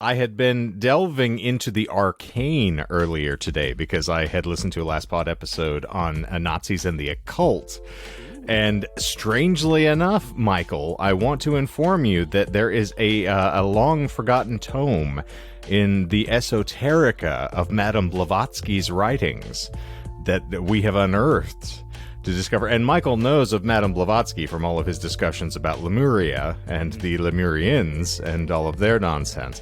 I had been delving into the arcane earlier today because I had listened to a Last Pod episode on Nazis and the occult. And strangely enough, Michael, I want to inform you that there is a long-forgotten tome in the esoterica of Madame Blavatsky's writings that we have unearthed to discover. And Michael knows of Madame Blavatsky from all of his discussions about Lemuria and the Lemurians and all of their nonsense.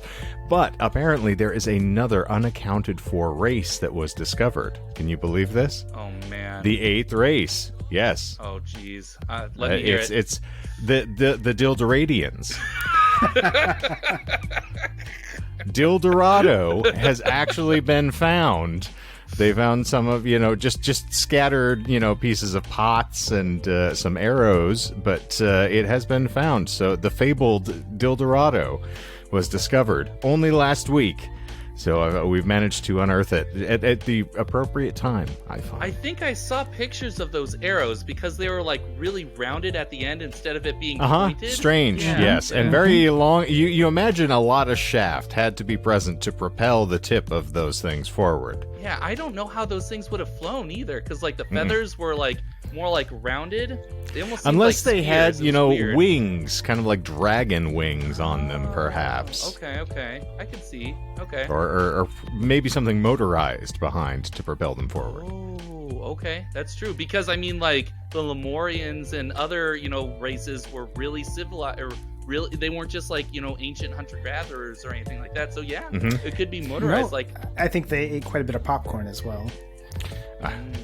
But apparently there is another unaccounted for race that was discovered. Can you believe this? Oh, man. The 8th race. Yes. Oh, jeez. Let me hear it. It's the Dildoradians. Dildorado has actually been found. They found some of, just scattered, pieces of pots and some arrows, but it has been found. So the fabled Dildorado was discovered only last week. So we've managed to unearth it at the appropriate time, I find. I think I saw pictures of those arrows because they were like really rounded at the end instead of it being pointed. Strange, yes. And very long. You imagine a lot of shaft had to be present to propel the tip of those things forward. Yeah, I don't know how those things would have flown either because like the feathers were like more like rounded. They almost unless like they had, weird. wings, kind of like dragon wings on them, perhaps. Okay. I can see. Okay. Or maybe something motorized behind to propel them forward. Oh, okay. That's true. Because, I mean, like, the Lemurians and other, races were really civilized, or really, they weren't just, like, ancient hunter-gatherers or anything like that. So, yeah, it could be motorized. I think they ate quite a bit of popcorn as well.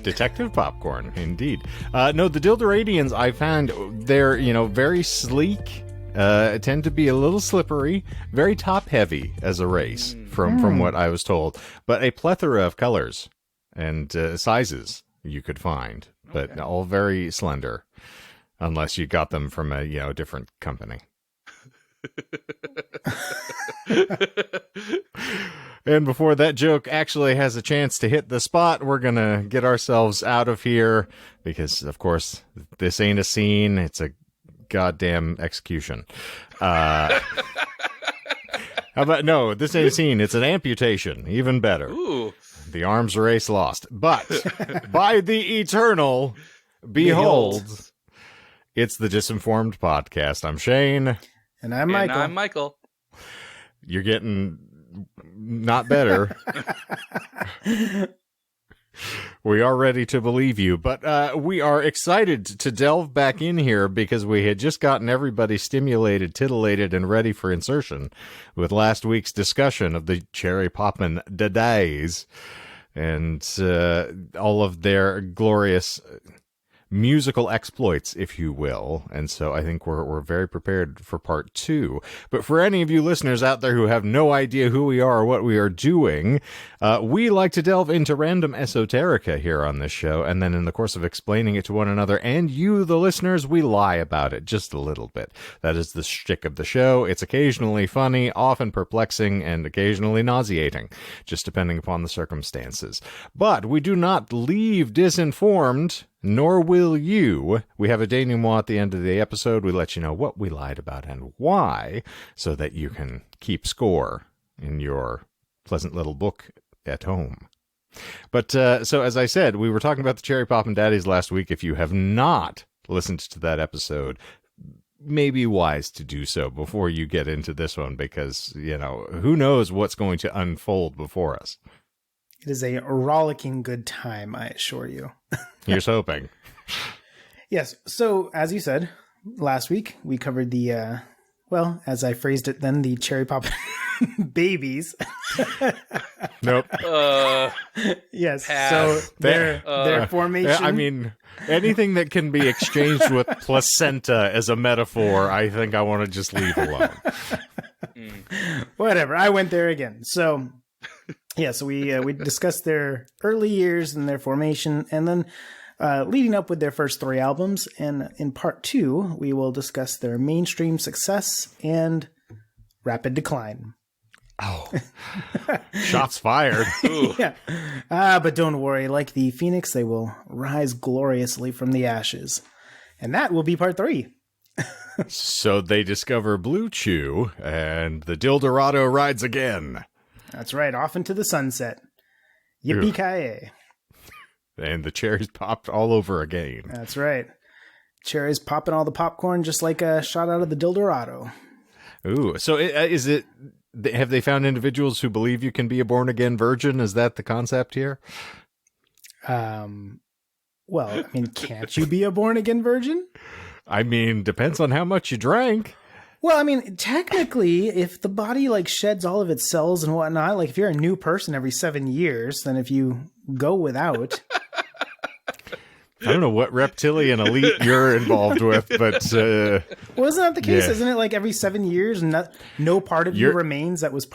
Detective popcorn, indeed. No, the Dildoradians, I found, they're, very sleek, tend to be a little slippery, very top-heavy as a race, from what I was told. But a plethora of colors and sizes you could find, but all very slender, unless you got them from a, different company. And before that joke actually has a chance to hit the spot, we're going to get ourselves out of here because, of course, this ain't a scene. It's a goddamn execution. How about, no, this ain't a scene. It's an amputation. Even better. Ooh. The arms race lost. But by the eternal, behold, it's the Disinformed podcast. I'm Shane. And I'm Michael. And I'm Michael. You're getting not better. We are ready to believe you, but we are excited to delve back in here because we had just gotten everybody stimulated, titillated, and ready for insertion with last week's discussion of the Cherry Poppin Daddies and all of their glorious musical exploits, if you will. And so I think we're very prepared for part 2. But for any of you listeners out there who have no idea who we are or what we are doing, we like to delve into random esoterica here on this show, and then in the course of explaining it to one another and you, the listeners, we lie about it just a little bit. That is the shtick of the show. It's occasionally funny, often perplexing, and occasionally nauseating, just depending upon the circumstances. But we do not leave disinformed, nor will you. We have a denouement at the end of the episode. We let you know what we lied about and why, so that you can keep score in your pleasant little book at home. But so as I said, we were talking about the Cherry Poppin Daddies last week. If you have not listened to that episode, may be wise to do so before you get into this one, because, who knows what's going to unfold before us. It is a rollicking good time, I assure you. Here's hoping. Yes. So, as you said, last week we covered the, as I phrased it then, the Cherry Poppin babies. Nope. Yes. Pass. So their formation. I mean, anything that can be exchanged with placenta as a metaphor, I think I want to just leave alone. Whatever. I went there again. So. Yeah, so we discussed their early years and their formation, and then leading up with their first 3 albums. And in part 2, we will discuss their mainstream success and rapid decline. Oh, shots fired. Yeah, but don't worry. Like the phoenix, they will rise gloriously from the ashes, and that will be part 3. So they discover Blue Chew, and the Dildorado rides again. That's right, off into the sunset. Yippee-ki-yay. And the cherries popped all over again. That's right. Cherries popping all the popcorn just like a shot out of the Dildorado. Ooh, so is it... Have they found individuals who believe you can be a born-again virgin? Is that the concept here? Well, I mean, can't you be a born-again virgin? I mean, depends on how much you drank. Well, I mean, technically, if the body, like, sheds all of its cells and whatnot, like, if you're a new person every 7 years, then if you go without... I don't know what reptilian elite you're involved with, but... well, isn't that the case? Yeah. Isn't it, like, every 7 years, no part of you remains that was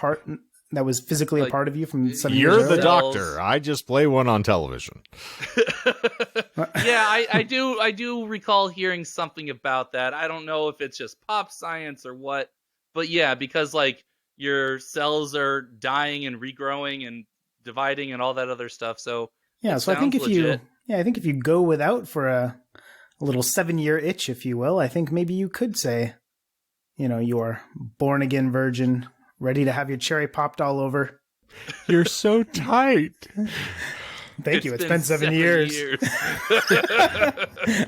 physically a part of you from 7 years You're earlier? the doctor. I just play one on television. Yeah, I do recall hearing something about that. I don't know if it's just pop science or what, but yeah, because like your cells are dying and regrowing and dividing and all that other stuff. So yeah, so I think legit. I think if you go without for a little 7-year itch, if you will, I think maybe you could say, you know, you're born again virgin, ready to have your cherry popped all over. You're so tight. Thank you. It's been 7 years.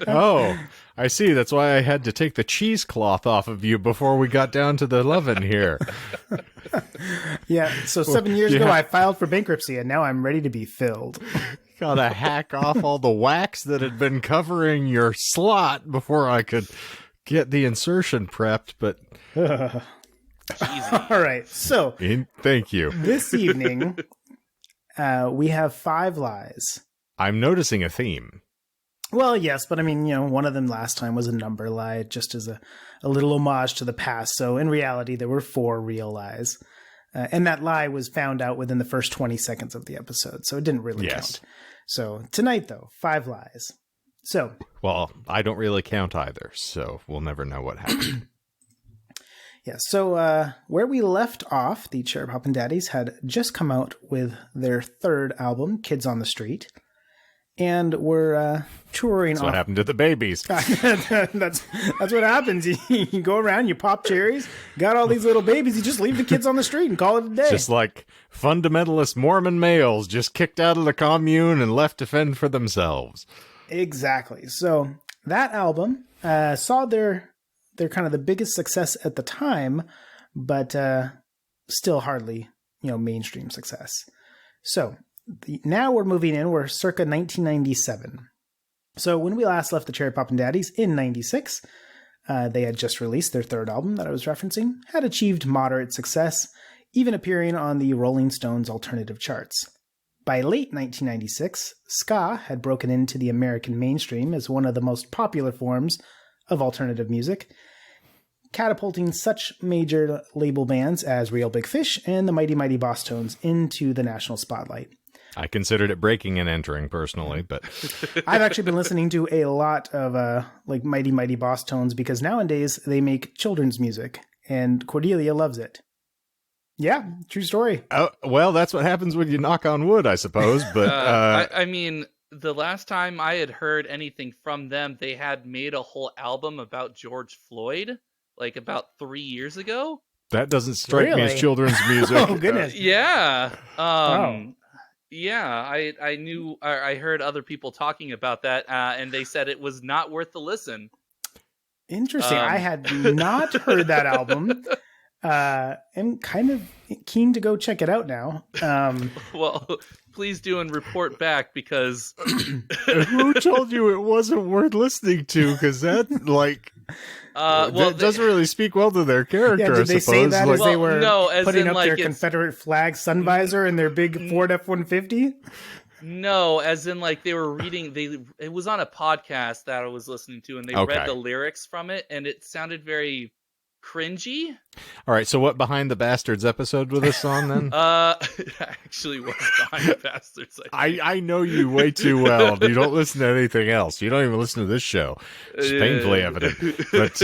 Oh, I see. That's why I had to take the cheesecloth off of you before we got down to the leaven here. Yeah. So 7 years ago, I filed for bankruptcy, and now I'm ready to be filled. Gotta hack off all the wax that had been covering your slot before I could get the insertion prepped, but... All right. So... Thank you. This evening, we have 5 lies. I'm noticing a theme. Well, yes, but I mean, you know, one of them last time was a number lie, just as a little homage to the past. So in reality, there were 4 real lies. And that lie was found out within the first 20 seconds of the episode, so it didn't really count. So tonight, though, 5 lies. So... Well, I don't really count either, so we'll never know what happened. Yeah, so where we left off, the Cherry Poppin Daddies had just come out with their 3rd album, Kids on the Street, and were touring That's what happened to the babies. That's what happens. You go around, you pop cherries, got all these little babies, you just leave the kids on the street and call it a day. Just like fundamentalist Mormon males just kicked out of the commune and left to fend for themselves. Exactly. So that album saw their kind of the biggest success at the time, but still hardly, you know, mainstream success. So now we're moving in. We're circa 1997. So when we last left the Cherry Poppin Daddies in 96, they had just released their 3rd album that I was referencing, had achieved moderate success, even appearing on the Rolling Stones alternative charts. By late 1996, ska had broken into the American mainstream as one of the most popular forms of alternative music, catapulting such major label bands as Real Big Fish and the Mighty Mighty Boss Tones into the national spotlight. I considered it breaking and entering personally, but... I've actually been listening to a lot of like Mighty Mighty Boss Tones because nowadays they make children's music and Cordelia loves it. Yeah, true story. Oh, well, that's what happens when you knock on wood, I suppose, but... I mean, the last time I had heard anything from them, they had made a whole album about George Floyd, like about 3 years ago. That doesn't strike me as Really? children's music. Oh, goodness. Yeah. Wow. Yeah, I knew, I heard other people talking about that, and they said it was not worth the listen. Interesting. I had not heard that album. I'm kind of keen to go check it out now. Well, please do and report back because... Who told you it wasn't worth listening to? Because that, like... that doesn't really speak well to their character, Yeah, did they say that like, as they were as putting in, up like, their Confederate flag sun visor and their big Ford F-150? No, as in like they were reading. It was on a podcast that I was listening to, and they read the lyrics from it, and it sounded very cringy. All right, so what Behind the Bastards episode was this on then? It actually was Behind the Bastards. I know you way too well. You don't listen to anything else. You don't even listen to this show. It's painfully evident. But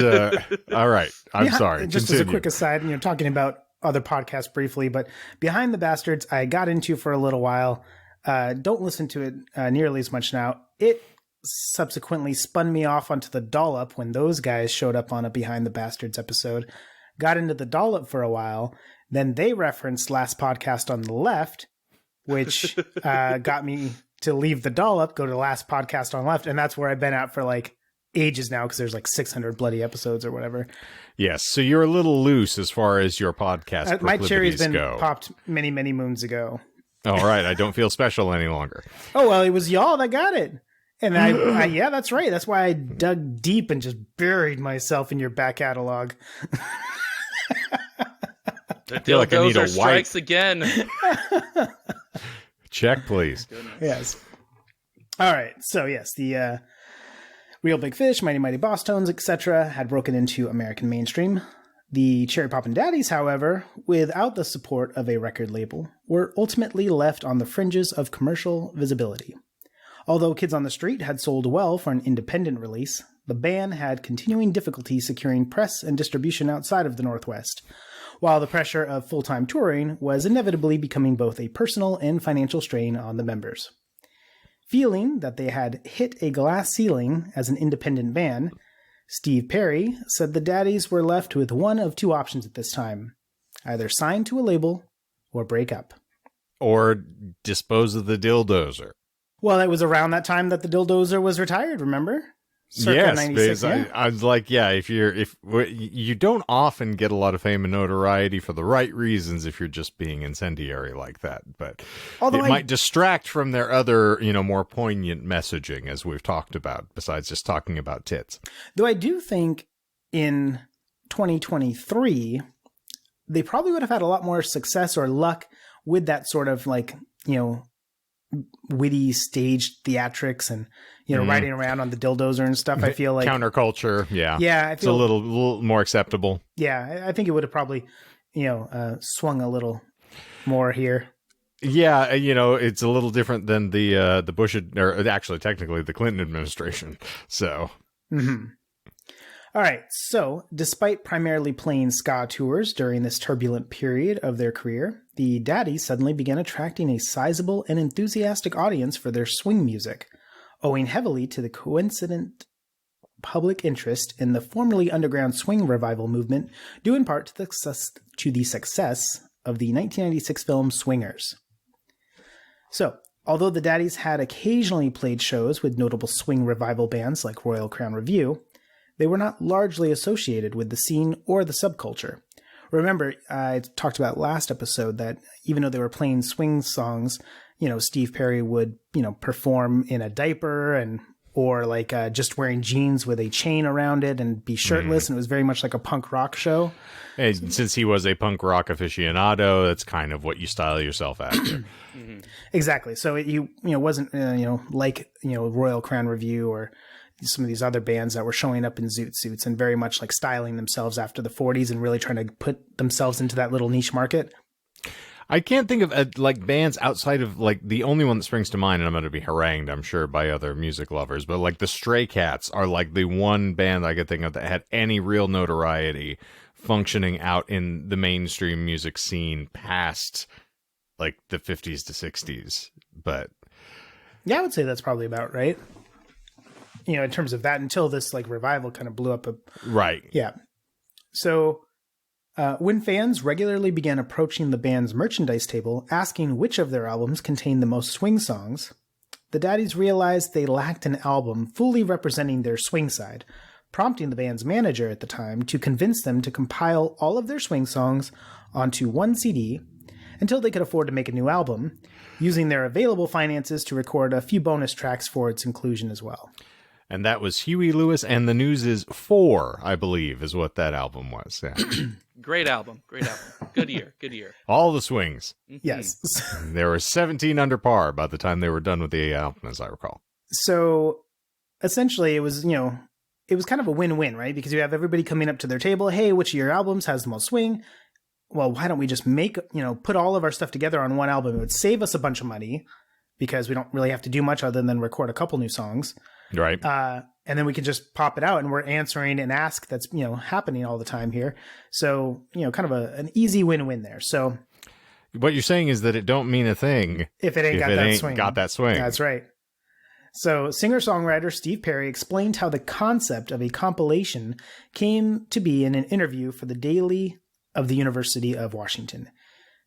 all right, I'm sorry. Just Continue. as a quick aside, talking about other podcasts briefly, but Behind the Bastards, I got into for a little while. Don't listen to it nearly as much now. It subsequently spun me off onto the Dollop when those guys showed up on a Behind the Bastards episode. Got into the Dollop for a while. Then they referenced Last Podcast on the Left, which got me to leave the Dollop, go to Last Podcast on the Left. And that's where I've been at for like ages now, because there's like 600 bloody episodes or whatever. Yes, so you're a little loose as far as your podcast My cherry's been go. popped many, many moons ago. All right, I don't feel special any longer. Oh, well, it was y'all that got it. And I yeah, that's right. That's why I dug deep and just buried myself in your back catalog. The feel like I need a strikes again. Check, please. Yes. All right. So, yes, the Real Big Fish, Mighty Mighty Boss Tones, etc. had broken into American mainstream. The Cherry Poppin Daddies, however, without the support of a record label, were ultimately left on the fringes of commercial visibility. Although Kids on the Street had sold well for an independent release, the band had continuing difficulty securing press and distribution outside of the Northwest, while the pressure of full-time touring was inevitably becoming both a personal and financial strain on the members. Feeling that they had hit a glass ceiling as an independent band, Steve Perry said the Daddies were left with one of two options at this time: either sign to a label or break up. Or dispose of the Dildozer. Well, it was around that time that the Dildozer was retired, remember? Circa yes, 96, because yeah. I was like, yeah, if you don't often get a lot of fame and notoriety for the right reasons if you're just being incendiary like that, but Although it might distract from their other, more poignant messaging, as we've talked about, besides just talking about tits. Though I do think in 2023, they probably would have had a lot more success or luck with that sort of like, witty staged theatrics and riding around on the Dildozer and stuff. I feel like counterculture, yeah, it's a little more acceptable. Yeah, I think it would have probably swung a little more here. Yeah, it's a little different than the Bush, or actually technically the Clinton administration. So. Mm-hmm. All right, so despite primarily playing ska tours during this turbulent period of their career, the Daddies suddenly began attracting a sizable and enthusiastic audience for their swing music, owing heavily to the coincident public interest in the formerly underground swing revival movement, due in part to the success of the 1996 film Swingers. So, although the Daddies had occasionally played shows with notable swing revival bands like Royal Crown Revue, they were not largely associated with the scene or the subculture. Remember, I talked about last episode that even though they were playing swing songs, Steve Perry would, perform in a diaper or like just wearing jeans with a chain around it and be shirtless. And it was very much like a punk rock show. And since he was a punk rock aficionado, that's kind of what you style yourself after. Exactly. So it wasn't, like, Royal Crown Revue or some of these other bands that were showing up in zoot suits and very much like styling themselves after the 40s and really trying to put themselves into that little niche market. I can't think of like bands outside of like the only one that springs to mind, and I'm going to be harangued, I'm sure, by other music lovers, but like the Stray Cats are like the one band I could think of that had any real notoriety functioning out in the mainstream music scene past like the 50s to 60s. But yeah, I would say that's probably about right. In terms of that, until this like revival kind of blew up. Right. Yeah. So when fans regularly began approaching the band's merchandise table, asking which of their albums contained the most swing songs, the Daddies realized they lacked an album fully representing their swing side, prompting the band's manager at the time to convince them to compile all of their swing songs onto one CD until they could afford to make a new album, using their available finances to record a few bonus tracks for its inclusion as well. And that was Huey Lewis and the News is 4, I believe, is what that album was. Yeah. Great album. Good year. All the swings. Mm-hmm. Yes. There were 17 under par by the time they were done with the album, as I recall. So essentially it was, it was kind of a win-win, right? Because you have everybody coming up to their table. Hey, which of your albums has the most swing? Well, why don't we just put all of our stuff together on one album? It would save us a bunch of money because we don't really have to do much other than record a couple new songs. Right. And then we can just pop it out, and we're answering an ask that's, happening all the time here. So, kind of an easy win-win there. So what you're saying is that it don't mean a thing if it ain't got that swing. Got that swing. That's right. So singer-songwriter Steve Perry explained how the concept of a compilation came to be in an interview for the Daily of the University of Washington,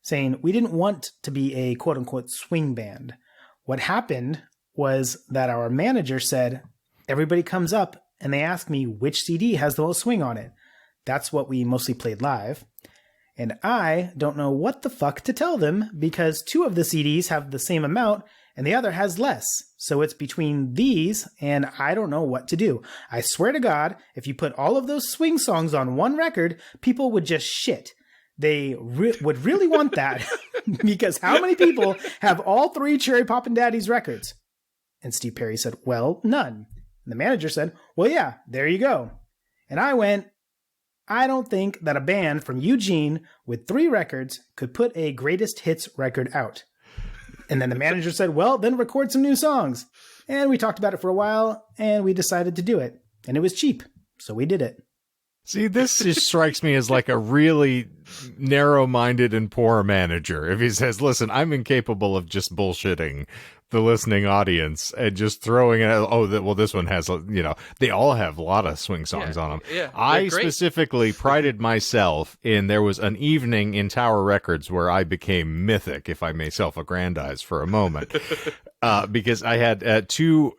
saying, "We didn't want to be a quote-unquote swing band. What happened was that our manager said, everybody comes up and they ask me which CD has the most swing on it. That's what we mostly played live. And I don't know what the fuck to tell them because 2 of the CDs have the same amount and the other has less. So it's between these and I don't know what to do. I swear to God, if you put all of those swing songs on one record, people would just shit. They would really want that because how many people have all 3 Cherry Poppin Daddies records?" And Steve Perry said, "Well, none." And the manager said, "Well, yeah, there you go." And I went, "I don't think that a band from Eugene with 3 records could put a greatest hits record out." And then the manager said, "Well, then record some new songs." And we talked about it for a while and we decided to do it. And it was cheap. So we did it. See, this just strikes me as like a really narrow-minded and poor manager. If he says, listen, I'm incapable of just bullshitting the listening audience and just throwing it out, this one has, they all have a lot of swing songs on them. Yeah, I great. specifically prided myself in, there was an evening in Tower Records where I became mythic, if I may self-aggrandize for a moment, because I had 2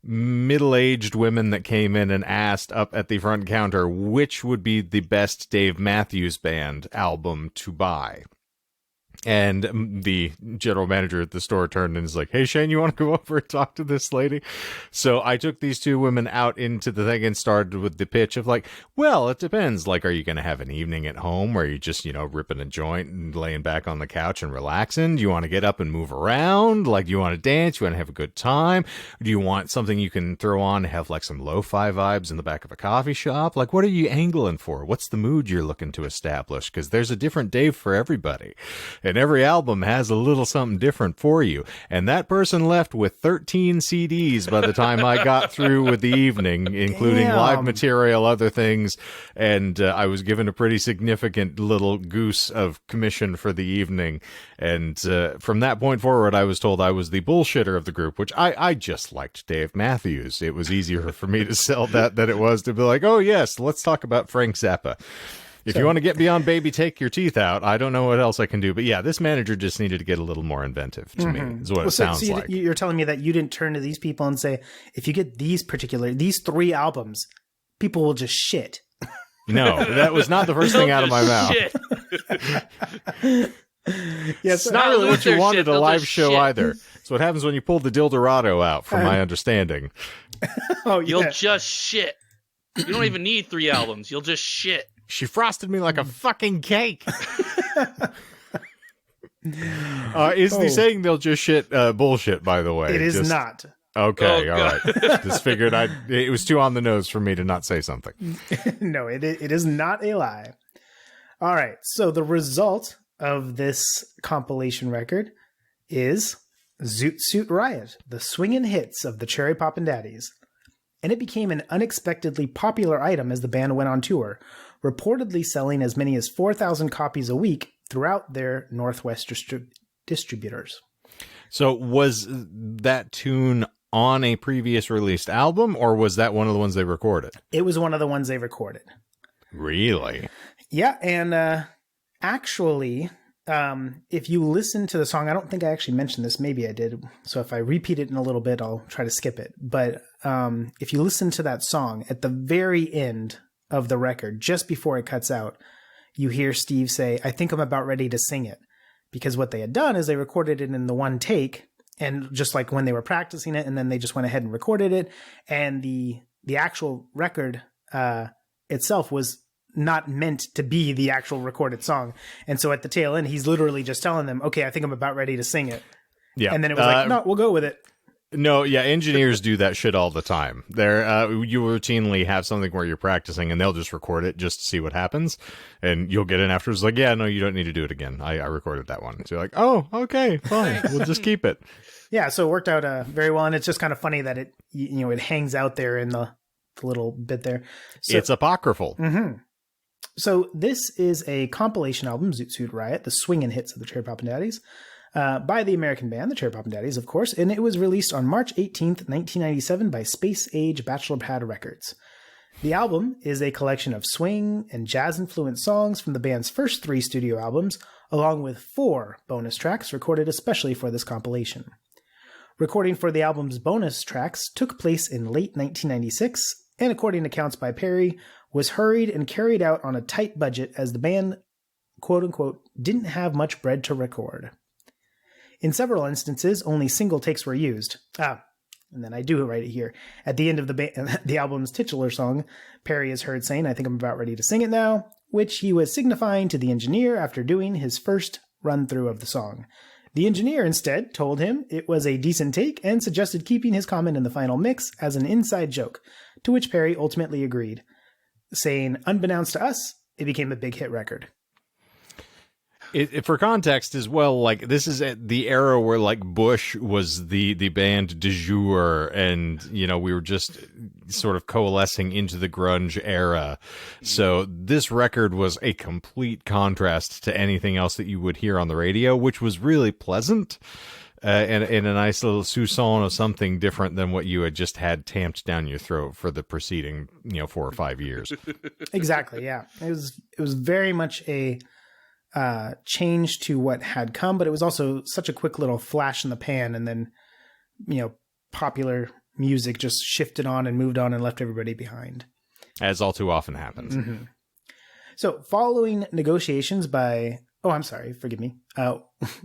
middle-aged women that came in and asked up at the front counter which would be the best Dave Matthews Band album to buy. And the general manager at the store turned and is like, "Hey, Shane, you want to go over and talk to this lady?" So I took these 2 women out into the thing and started with the pitch of like, well, it depends. Like, are you going to have an evening at home where you just, ripping a joint and laying back on the couch and relaxing? Do you want to get up and move around? Like, do you want to dance? You want to have a good time? Do you want something you can throw on and have like some lo-fi vibes in the back of a coffee shop? Like, what are you angling for? What's the mood you're looking to establish? Because there's a different Dave for everybody. And every album has a little something different for you. And that person left with 13 CDs by the time I got through with the evening, including live material, other things. And I was given a pretty significant little goose of commission for the evening. And from that point forward, I was told I was the bullshitter of the group, which I just liked Dave Matthews. It was easier for me to sell that than it was to be like, oh, yes, let's talk about Frank Zappa. If you want to get beyond Baby Take Your Teeth Out, I don't know what else I can do. But yeah, this manager just needed to get a little more inventive to me, is what it sounds like. You're telling me that you didn't turn to these people and say, if you get these 3 albums, people will just shit. No, that was not the first thing out of my mouth. Yes, it's not really what you wanted a live show either. It's what happens when you pull the Dildorado out, from my understanding. You'll just shit. You don't even need 3 albums. You'll just shit. She frosted me like a fucking cake. Is the saying they'll just shit bullshit, by the way? It is not. Okay, all right. Just figured it was too on the nose for me to not say something. No, it is not a lie. All right, so the result of this compilation record is Zoot Suit Riot, the swingin' hits of the Cherry Poppin Daddies. And it became an unexpectedly popular item as the band went on tour, reportedly selling as many as 4,000 copies a week throughout their Northwest distributors. So was that tune on a previous released album, or was that one of the ones they recorded? It was one of the ones they recorded. Really? Yeah, and actually, if you listen to the song, I don't think I actually mentioned this, maybe I did, so if I repeat it in a little bit, I'll try to skip it. But if you listen to that song, at the very end of the record, just before it cuts out, you hear Steve say, "I think I'm about ready to sing it." Because what they had done is they recorded it in the one take, and just like when they were practicing it, and then they just went ahead and recorded it, and the actual record itself was not meant to be the actual recorded song. And so at the tail end, he's literally just telling them, "Okay, I think I'm about ready to sing it." Yeah. And then it was like, "No, we'll go with it." No, yeah, engineers do that shit all the time. You routinely have something where you're practicing and they'll just record it just to see what happens. And you'll get in afterwards like, yeah, no, you don't need to do it again. I recorded that one. So you're like, oh, okay, fine. We'll just keep it. Yeah, so it worked out very well. And it's just kind of funny that it hangs out there in the little bit there. So, it's apocryphal. Mm-hmm. So this is a compilation album, Zoot Suit Riot, the swingin' hits of the Cherry Poppin Daddies. by the American band, the Cherry Poppin Daddies, of course, and it was released on March 18th, 1997 by Space Age Bachelor Pad Records. The album is a collection of swing and jazz-influenced songs from the band's first 3 studio albums, along with 4 bonus tracks recorded especially for this compilation. Recording for the album's bonus tracks took place in late 1996, and according to accounts by Perry, was hurried and carried out on a tight budget as the band, quote-unquote, didn't have much bread to record. In several instances, only single takes were used. And then I do write it here. At the end of the album's titular song, Perry is heard saying, "I think I'm about ready to sing it now," which he was signifying to the engineer after doing his first run-through of the song. The engineer instead told him it was a decent take and suggested keeping his comment in the final mix as an inside joke, to which Perry ultimately agreed, saying, "Unbeknownst to us, it became a big hit record." For context as well, like this is at the era where like Bush was the band du jour, and we were just sort of coalescing into the grunge era. So this record was a complete contrast to anything else that you would hear on the radio, which was really pleasant. And a nice little soupçon of something different than what you had just had tamped down your throat for the preceding 4 or 5 years. Exactly. Yeah, it was very much a change to what had come, but it was also such a quick little flash in the pan, and then popular music just shifted on and moved on and left everybody behind, as all too often happens. Mm-hmm. So following negotiations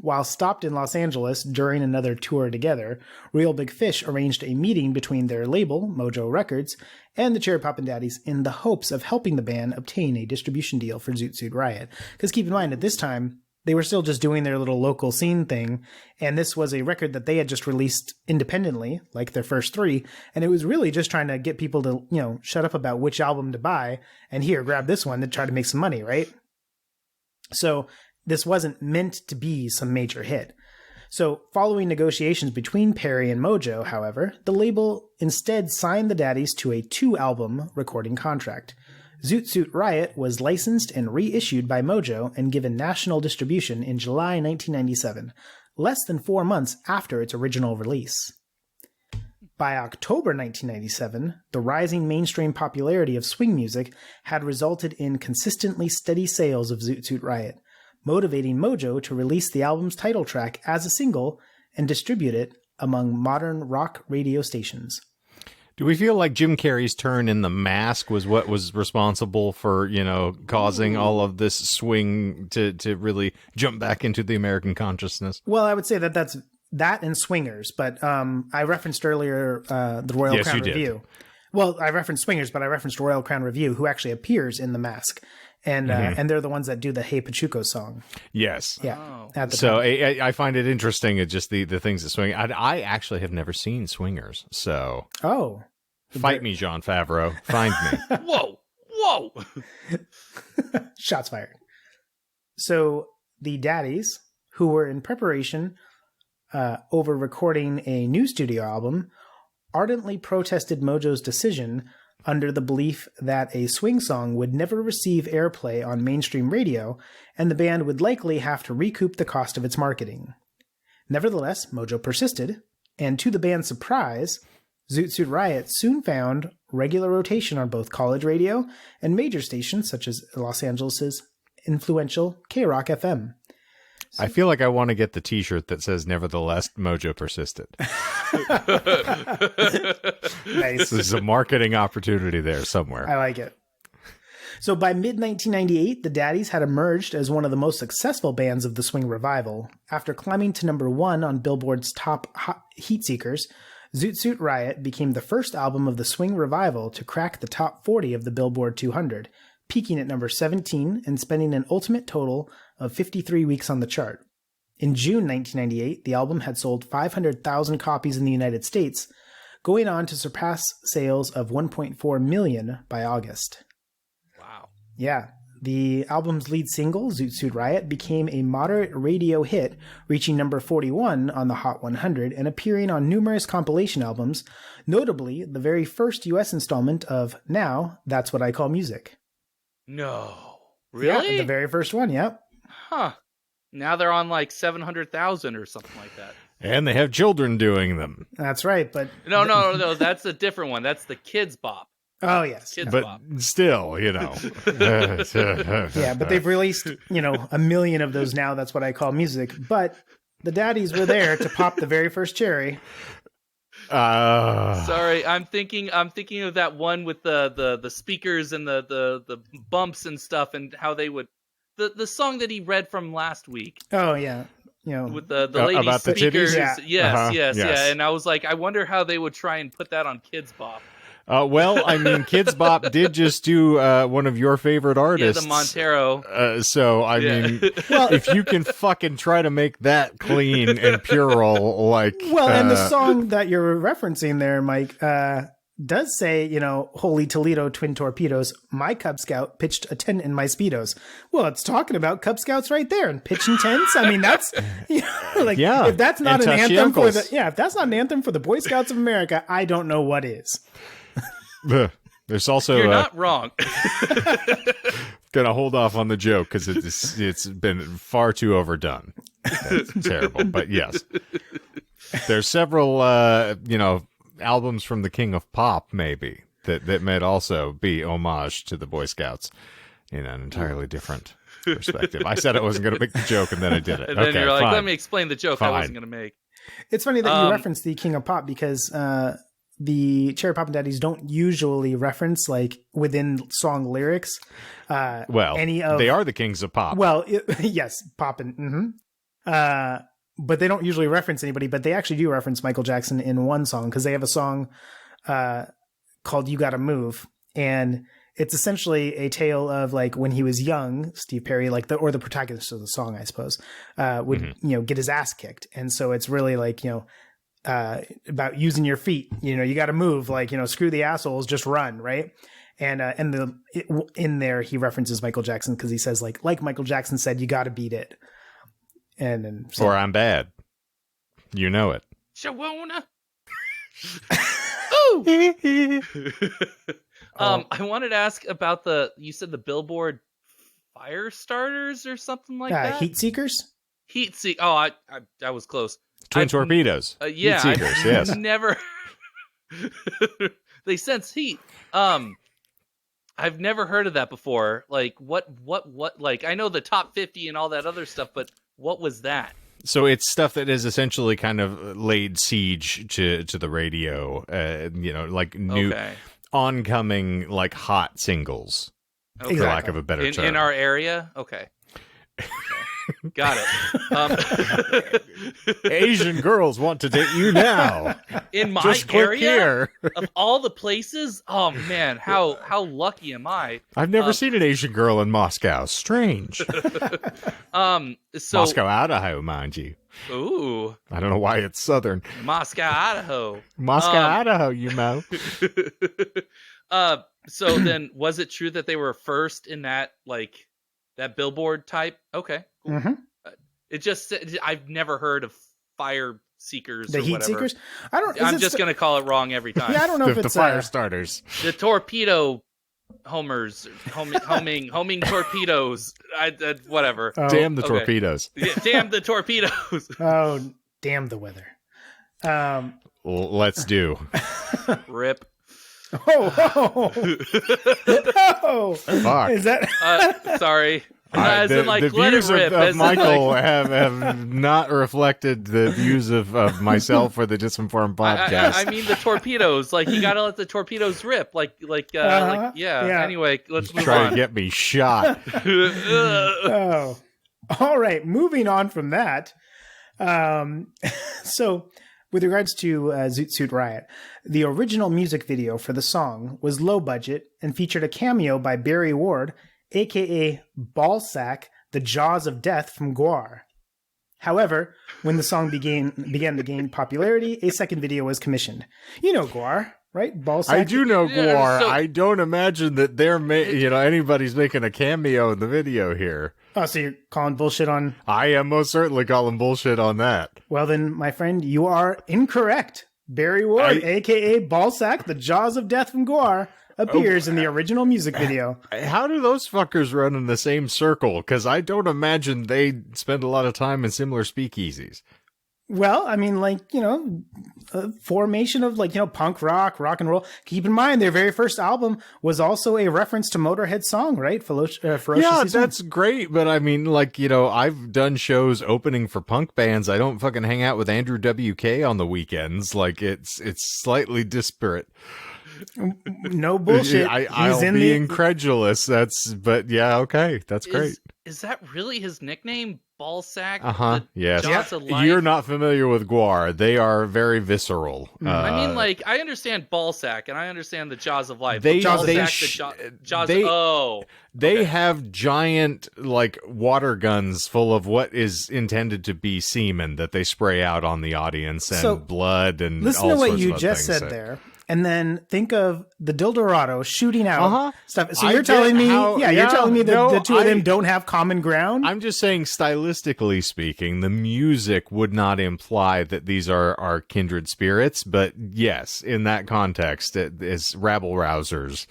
while stopped in Los Angeles during another tour together, Real Big Fish arranged a meeting between their label, Mojo Records, and the Cherry Poppin Daddies in the hopes of helping the band obtain a distribution deal for Zoot Suit Riot. Because keep in mind, at this time, they were still just doing their little local scene thing, and this was a record that they had just released independently, like their first 3, and it was really just trying to get people to, shut up about which album to buy, and here, grab this one to try to make some money, right? So this wasn't meant to be some major hit. So, following negotiations between Perry and Mojo, however, the label instead signed the Daddies to a 2-album recording contract. Zoot Suit Riot was licensed and reissued by Mojo and given national distribution in July 1997, less than 4 months after its original release. By October 1997, the rising mainstream popularity of swing music had resulted in consistently steady sales of Zoot Suit Riot, motivating Mojo to release the album's title track as a single and distribute it among modern rock radio stations. Do we feel like Jim Carrey's turn in The Mask was what was responsible for, causing all of this swing to really jump back into the American consciousness? Well, I would say that's that and Swingers, but I referenced earlier the Royal Crown Review. Well, I referenced Swingers, but I referenced Royal Crown Review, who actually appears in The Mask. And and they're the ones that do the Hey Pachuco song. Yes. Yeah. Oh. So I find it interesting, just the things that swing. I actually have never seen Swingers, so... Oh. Fight me, Jon Favreau. Find me. Whoa! Shots fired. So the Daddies, who were in preparation over recording a new studio album, ardently protested Mojo's decision under the belief that a swing song would never receive airplay on mainstream radio, and the band would likely have to recoup the cost of its marketing. Nevertheless, Mojo persisted, and to the band's surprise, Zoot Suit Riot soon found regular rotation on both college radio and major stations such as Los Angeles' influential K-Rock FM. I feel like I want to get the t-shirt that says, "Nevertheless, Mojo persisted." Nice. There's a marketing opportunity there somewhere. I like it. So by mid-1998, the Daddies had emerged as one of the most successful bands of the swing revival. After climbing to number 1 on Billboard's top heat seekers, Zoot Suit Riot became the first album of the swing revival to crack the top 40 of the Billboard 200, peaking at number 17 and spending an ultimate total of 53 weeks on the chart. In June 1998, the album had sold 500,000 copies in the United States, going on to surpass sales of 1.4 million by August. Wow. Yeah. The album's lead single, Zoot Suit Riot, became a moderate radio hit, reaching number 41 on the Hot 100 and appearing on numerous compilation albums, notably the very first U.S. installment of Now, That's What I Call Music. No. Really? Yeah, the very first one, yep. Huh. Now they're on like 700,000 or something like that. And they have children doing them. That's right, but No. That's a different one. That's the Kids Bop. oh yes, Kids But Bop. still, yeah, but they've released 1 million of those now. That's what I call music. But the Daddies were there to pop the very first cherry. Sorry, I'm thinking of that one with the speakers and the bumps and stuff, and how they would the song that he read from last week. Oh yeah, with the lady about the speakers. titties? Yeah. Yes. And I was like, I wonder how they would try and put that on Kids Bop. Well, I mean, Kids Bop did just do one of your favorite artists. Yeah, the Montero. So, I mean, well, if you can fucking try to make that clean and pural, like... Well, and the song that you're referencing there, Mike, does say, Holy Toledo Twin Torpedoes, my Cub Scout pitched a tent in my Speedos. Well, it's talking about Cub Scouts right there and pitching tents. I mean, that's, yeah, if that's not and an anthem uncles. if that's not an anthem for the Boy Scouts of America, I don't know what is. There's also You're not wrong. Gonna hold off on the joke because it's been far too overdone. That's terrible, but yes, there's several albums from the King of Pop maybe that might also be homage to the Boy Scouts in an entirely different perspective. I said I wasn't gonna make the joke, and then I did it. And then okay, you're like, fine. let me explain the joke I wasn't gonna make. It's funny that you referenced the King of Pop because the Cherry Poppin Daddies don't usually reference within song lyrics. Any of they are the kings of pop. Well, yes, Poppin. But they don't usually reference anybody. But they actually do reference Michael Jackson in one song because they have a song called "You Gotta Move," and it's essentially a tale of when he was young, Steve Perry, the protagonist of the song, I suppose, would get his ass kicked, and so it's really about using your feet. You got to move, screw the assholes, just run, right? And in there he references Michael Jackson because he says like Michael Jackson said, you got to beat it. And then or I'm bad. You know it. Shawana. Ooh. I wanted to ask about you said the Billboard fire starters or something like that. Heat seekers. Oh, I was close. Twin torpedoes. Yeah, heat seekers, yes. Never. They sense heat. I've never heard of that before. What? I know the top 50 and all that other stuff, but what was that? So it's stuff that is essentially kind of laid siege to the radio. New oncoming hot singles, for lack of a better term, in our area. Okay. Got it. Asian girls want to date you now. In my Just click area, here. Of all the places, oh man, how lucky am I? I've never seen an Asian girl in Moscow. Strange. Moscow, Idaho, mind you. Ooh. I don't know why it's southern. Moscow, Idaho. Idaho, you know. So then, was it true that they were first in that that Billboard type? Okay. Cool. Mm-hmm. It just I've never heard of fire seekers. The or heat whatever. seekers. I'm just gonna call it wrong every time. Yeah, I don't know if The it's fire starters. The torpedo homers, homing torpedoes. Whatever. Oh, Damn the torpedoes. Yeah, damn the torpedoes. Oh, damn the weather. Let's do. Rip. Oh, Fuck. is that? Sorry. As in, the let views it rip. of As in, Michael have not reflected the views of myself or the Disinformed podcast. I mean the torpedoes. You gotta let the torpedoes rip. Yeah. Anyway, let's move Try on. to get me shot. Oh, all right. Moving on from that. So, with regards to Zoot Suit Riot, the original music video for the song was low budget and featured a cameo by Barry Ward, aka Ballsack, the Jaws of Death from Gwar. However, when the song began to gain popularity, a second video was commissioned. You know Gwar, right? Ballsack. I do know Yeah, Gwar. so- I don't imagine that anybody's making a cameo in the video here. Oh, so you're calling bullshit on... I am most certainly calling bullshit on that. Well then, my friend, you are incorrect. Barry Ward, a.k.a. Ballsack, the Jaws of Death from Gwar, appears in the original music video. How do those fuckers run in the same circle? Because I don't imagine they spend a lot of time in similar speakeasies. Well, I mean, like, you know, formation of, like, you know, punk rock, rock and roll. Keep in mind, their very first album was also a reference to Motorhead's song, right? Ferocious Yeah, Season. that's great. But I mean, like, you know, I've done shows opening for punk bands. I don't fucking hang out with Andrew WK on the weekends. Like, it's slightly disparate. No bullshit. I'll be incredulous. But yeah, okay. That's great. Is that really his nickname? Ballsack? Yes. Jaws of Life? You're not familiar with Gwar. They are very visceral. I mean, like, I understand Ballsack and I understand the Jaws of Life. They have giant, like, water guns full of what is intended to be semen that they spray out on the audience and blood and listen all to what sorts you of just things. said there. And then think of the Dildorado shooting out stuff. So you're you're telling me that the two of them don't have common ground? I'm just saying, stylistically speaking, the music would not imply that these are kindred spirits. But yes, in that context, it is rabble rousers,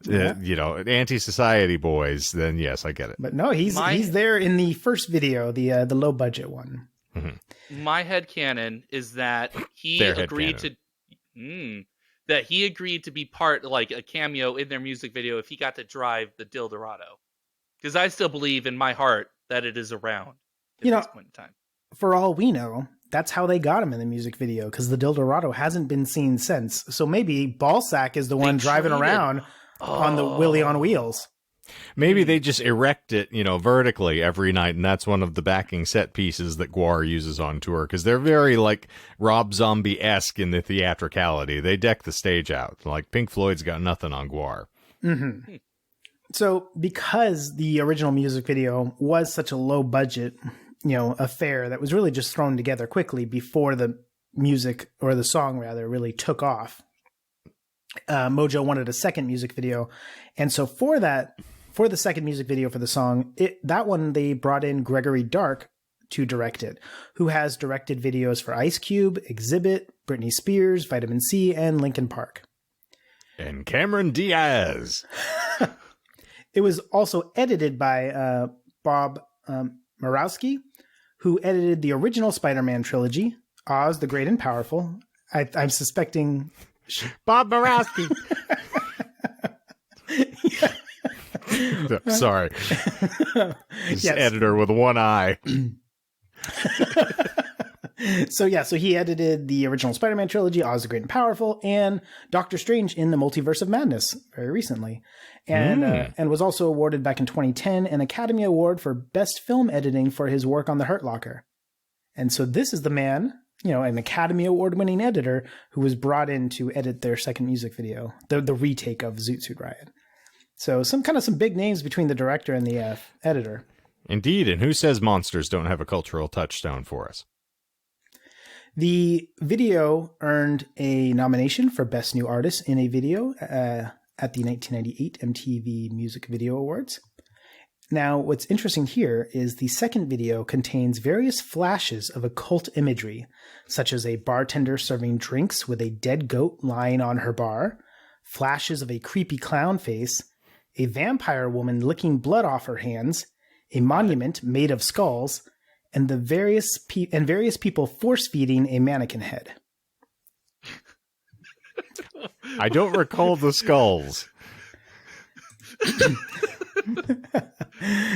you know, anti-society boys. Then yes, I get it. But no, he's there in the first video, the low budget one. Mm-hmm. My headcanon is that he agreed to be part, like a cameo in their music video if he got to drive the Dildorado. Because I still believe in my heart that it is around at this point in time. For all we know, that's how they got him in the music video, because the Dildorado hasn't been seen since. So maybe Ballsack is the one driving around on the Willy on Wheels. Maybe they just erect it, you know, vertically every night, and that's one of the backing set pieces that Gwar uses on tour, because they're very, like, Rob Zombie-esque in the theatricality. They deck the stage out. Like, Pink Floyd's got nothing on Gwar. Mm-hmm. So, because the original music video was such a low-budget, you know, affair that was really just thrown together quickly before the music, or the song, rather, really took off, Mojo wanted a second music video. And so for the second music video for the song, that one they brought in Gregory Dark to direct it, who has directed videos for Ice Cube, Exhibit, Britney Spears, Vitamin C, and Linkin Park. And Cameron Diaz. It was also edited by Bob Murawski, who edited the original Spider-Man trilogy, Oz the Great and Powerful. I'm suspecting... Bob Murawski. Sorry. Editor with one eye. So he edited the original Spider-Man trilogy, Oz the Great and Powerful, and Doctor Strange in the Multiverse of Madness very recently. And was also awarded back in 2010 an Academy Award for Best Film Editing for his work on The Hurt Locker. And so this is the man, you know, an Academy Award-winning editor who was brought in to edit their second music video, the retake of Zoot Suit Riot. So some big names between the director and the editor. Indeed, and who says monsters don't have a cultural touchstone for us? The video earned a nomination for Best New Artist in a Video at the 1998 MTV Music Video Awards. Now, what's interesting here is the second video contains various flashes of occult imagery, such as a bartender serving drinks with a dead goat lying on her bar, flashes of a creepy clown face, a vampire woman licking blood off her hands, a monument made of skulls, and various people force-feeding a mannequin head. I don't recall the skulls.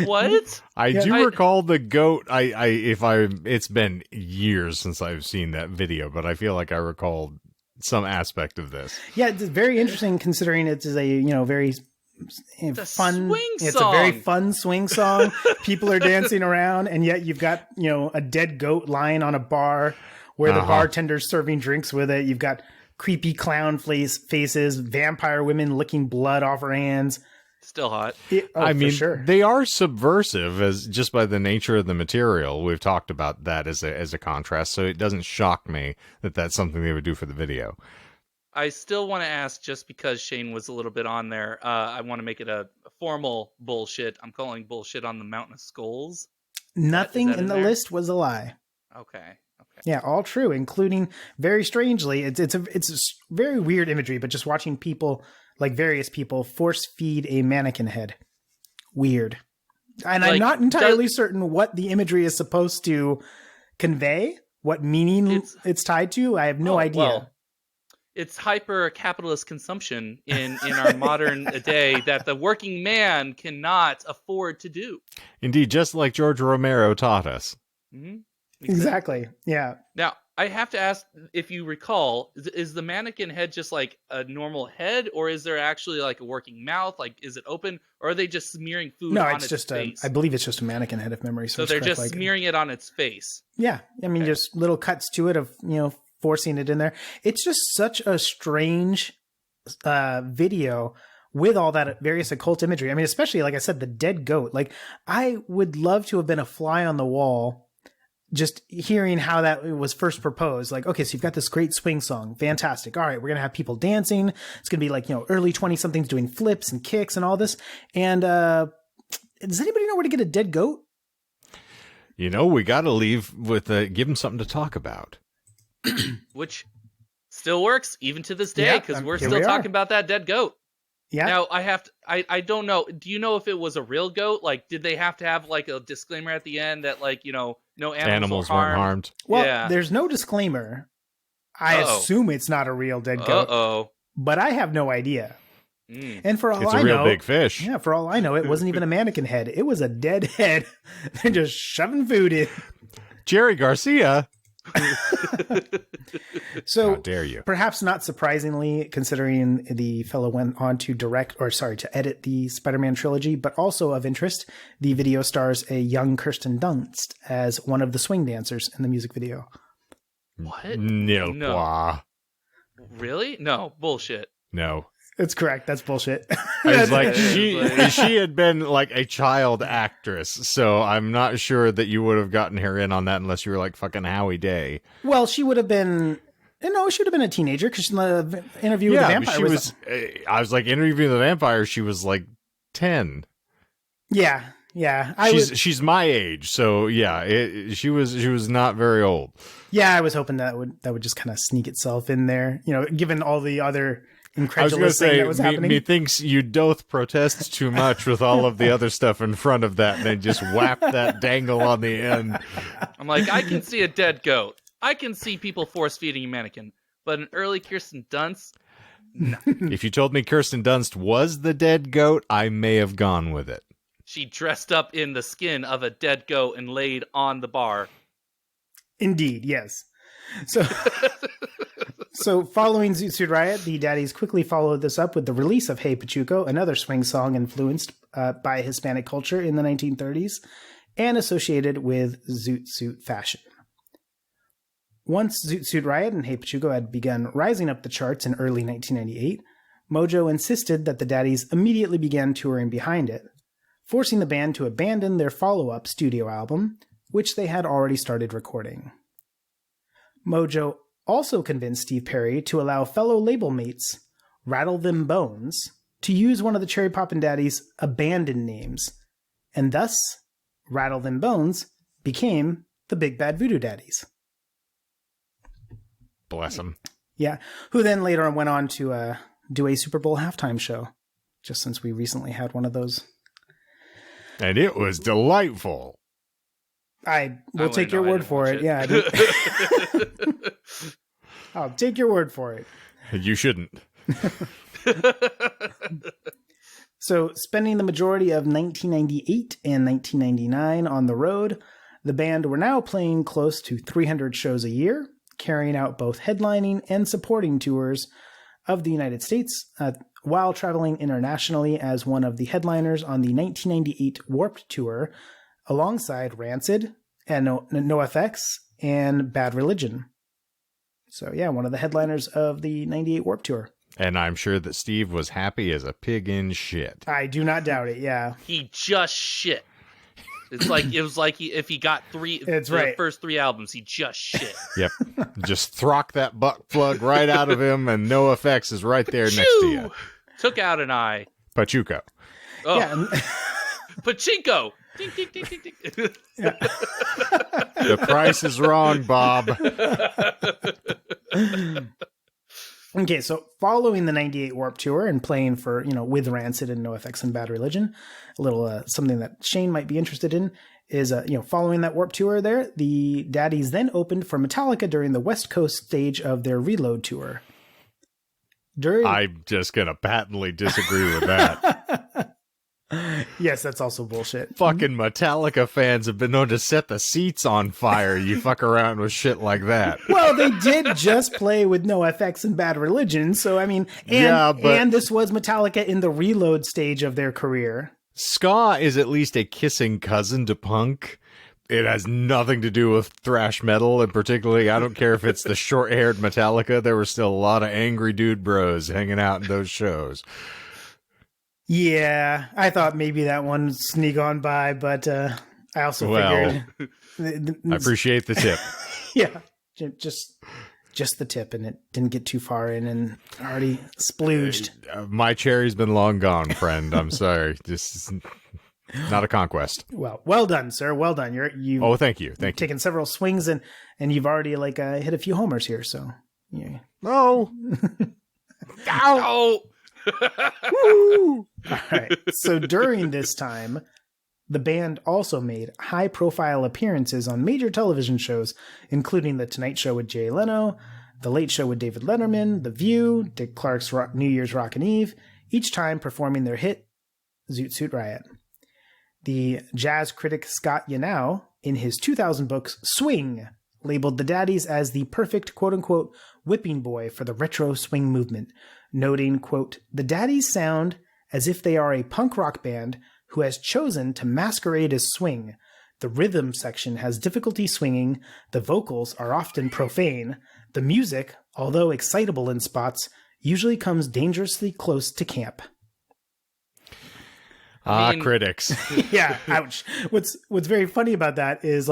What? I do recall the goat. It's been years since I've seen that video, but I feel like I recall some aspect of this. Yeah, it's very interesting considering it's a very fun swing song. It's a very fun swing song. People are dancing around, and yet you've got a dead goat lying on a bar where the bartender's serving drinks with it. You've got creepy clown faces, vampire women licking blood off her hands. Still hot. I mean, sure. They are subversive as just by the nature of the material. We've talked about that as a contrast, so it doesn't shock me that that's something they would do for the video. I still want to ask, just because Shane was a little bit on there, I want to make it a formal bullshit. I'm calling bullshit on the Mountain of Skulls. Nothing in the list was a lie. Okay. Yeah, all true, including very strangely, it's very weird imagery, but just watching people, like various people, force feed a mannequin head. Weird. And I'm not entirely certain what the imagery is supposed to convey, what meaning it's tied to. I have no idea. Well, it's hyper capitalist consumption in our modern day that the working man cannot afford to do. Indeed, just like George Romero taught us. Mm-hmm. Exactly. Yeah. Now, I have to ask, if you recall, is the mannequin head just like a normal head, or is there actually like a working mouth? Like, is it open, or are they just smearing food on its face? I believe it's just a mannequin head, if memory serves. So they're correct, just smearing it on its face. Yeah. I mean, just little cuts to it of, forcing it in there. It's just such a strange video with all that various occult imagery. I mean, especially, like I said, the dead goat. Like, I would love to have been a fly on the wall just hearing how that was first proposed. Like, okay, so you've got this great swing song. Fantastic. All right, we're going to have people dancing. It's going to be like, early 20-somethings doing flips and kicks and all this. And does anybody know where to get a dead goat? We got to leave with give them something to talk about. Which still works even to this day, because we're still talking about that dead goat. Yeah. Now, I don't know. Do you know if it was a real goat? Like, did they have to have like a disclaimer at the end that like, no animals weren't harmed? Well, there's no disclaimer. I assume it's not a real dead goat. But I have no idea. And for all I know, it's a real big fish. Yeah, for all I know, it wasn't even a mannequin head. It was a dead head. They're just shoving food in. Jerry Garcia. So, how dare you? Perhaps not surprisingly, considering the fellow went on to to edit the Spider-Man trilogy, but also of interest, the video stars a young Kirsten Dunst as one of the swing dancers in the music video. What? No. Really? No. Bullshit. No. It's correct. That's bullshit. I was like, she had been like a child actress, so I'm not sure that you would have gotten her in on that unless you were like fucking Howie Day. Well, she would have been. No, she would have been a teenager because the interview with the vampire I was like, Interview with the Vampire. She was like 10. Yeah. She's my age, so yeah. She was not very old. Yeah, I was hoping that would just kind of sneak itself in there. Given all the other incredulous thing that was happening. Methinks you doth protest too much with all of the other stuff in front of that, and then just whap that dangle on the end. I'm like, I can see a dead goat. I can see people force feeding a mannequin, but an early Kirsten Dunst. No. If you told me Kirsten Dunst was the dead goat, I may have gone with it. She dressed up in the skin of a dead goat and laid on the bar. Indeed, yes. So following Zoot Suit Riot, the Daddies quickly followed this up with the release of Hey Pachuco, another swing song influenced by Hispanic culture in the 1930s and associated with Zoot Suit fashion. Once Zoot Suit Riot and Hey Pachuco had begun rising up the charts in early 1998, Mojo insisted that the Daddies immediately began touring behind it, forcing the band to abandon their follow-up studio album, which they had already started recording. Mojo also convinced Steve Perry to allow fellow label mates, Rattle Them Bones, to use one of the Cherry Poppin Daddies' abandoned names, and thus Rattle Them Bones became the Big Bad Voodoo Daddies. Bless them. Yeah, who then later on went on to do a Super Bowl halftime show, just since we recently had one of those. And it was delightful. I will take your word for it. Yeah. I'll take your word for it. You shouldn't. So, spending the majority of 1998 and 1999 on the road, the band were now playing close to 300 shows a year, carrying out both headlining and supporting tours of the United States, while traveling internationally as one of the headliners on the 1998 Warped Tour, alongside Rancid and NoFX and Bad Religion. So yeah, one of the headliners of the 98 Warped Tour. And I'm sure that Steve was happy as a pig in shit. I do not doubt it, yeah. He just shit. It was like if he got the first 3 albums, he just shit. Yep. Just throck that butt plug right out of him, and NoFX is right there next to you. Took out an eye. Pachuco. Oh. Yeah. Pachinko. Ding, ding, ding, ding, ding. The price is wrong, Bob. Okay, so following the 98 Warp Tour and playing for, with Rancid and NoFX and Bad Religion, a little something that Shane might be interested in is, following that Warp Tour there, the Daddies then opened for Metallica during the West Coast stage of their Reload Tour. I'm just going to patently disagree with that. Yes, that's also bullshit. Fucking Metallica fans have been known to set the seats on fire. You fuck around with shit like that. Well, they did just play with NoFX and Bad Religion, so I mean, and this was Metallica in the Reload stage of their career. Ska is at least a kissing cousin to punk. It has nothing to do with thrash metal, and particularly, I don't care if it's the short-haired Metallica, there were still a lot of angry dude bros hanging out in those shows. Yeah, I thought maybe that one would sneak on by, but I also figured... I appreciate the tip. Yeah, just the tip, and it didn't get too far in and already splooged. My cherry's been long gone, friend. I'm sorry. This is not a conquest. Well done, sir. Well done. Oh, thank you. Thank you. Taken several swings, and you've already hit a few homers here, so... Yeah. No! Ow! All right. So during this time, the band also made high-profile appearances on major television shows, including The Tonight Show with Jay Leno, The Late Show with David Letterman, The View, Dick Clark's New Year's Rockin' Eve, each time performing their hit, Zoot Suit Riot. The jazz critic Scott Yanow, in his 2000 book Swing, labeled the Daddies as the perfect quote-unquote whipping boy for the retro swing movement, noting, quote, "The Daddies sound as if they are a punk rock band who has chosen to masquerade as swing. The rhythm section has difficulty swinging, the vocals are often profane, the music, although excitable in spots, usually comes dangerously close to camp." Critics. Yeah, ouch. What's very funny about that is